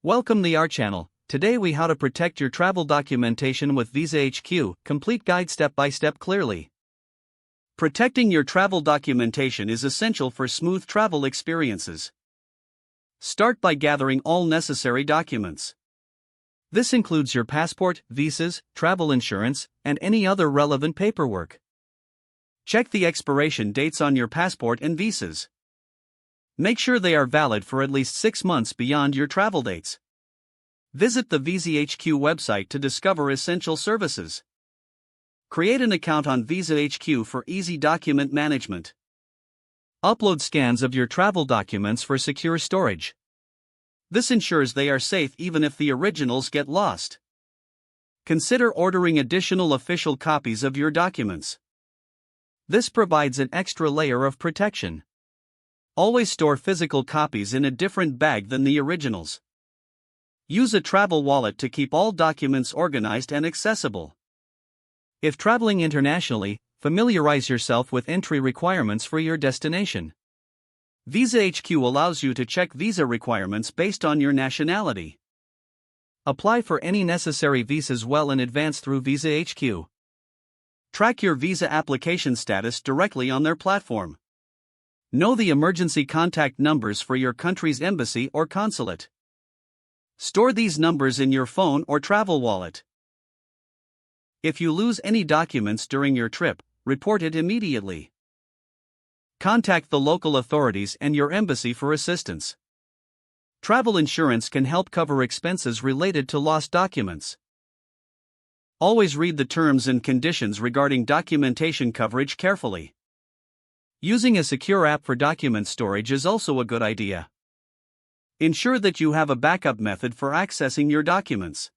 Welcome to our channel. Today we how to protect your travel documentation with VisaHQ, complete guide step by step clearly. Protecting your travel documentation is essential for smooth travel experiences. Start by gathering all necessary documents. This includes your passport, visas, travel insurance, and any other relevant paperwork. Check the expiration dates on your passport and visas. Make sure they are valid for at least 6 months beyond your travel dates. Visit the VisaHQ website to discover essential services. Create an account on VisaHQ for easy document management. Upload scans of your travel documents for secure storage. This ensures they are safe even if the originals get lost. Consider ordering additional official copies of your documents. This provides an extra layer of protection. Always store physical copies in a different bag than the originals. Use a travel wallet to keep all documents organized and accessible. If traveling internationally, familiarize yourself with entry requirements for your destination. VisaHQ allows you to check visa requirements based on your nationality. Apply for any necessary visas well in advance through VisaHQ. Track your visa application status directly on their platform. Know the emergency contact numbers for your country's embassy or consulate. Store these numbers in your phone or travel wallet. If you lose any documents during your trip, report it immediately. Contact the local authorities and your embassy for assistance. Travel insurance can help cover expenses related to lost documents. Always read the terms and conditions regarding documentation coverage carefully. Using a secure app for document storage is also a good idea. Ensure that you have a backup method for accessing your documents.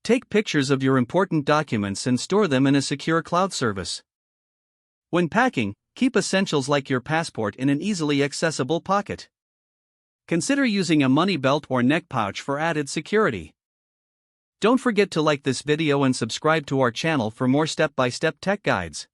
Take pictures of your important documents and store them in a secure cloud service. When packing, keep essentials like your passport in an easily accessible pocket. Consider using a money belt or neck pouch for added security. Don't forget to like this video and subscribe to our channel for more step-by-step tech guides.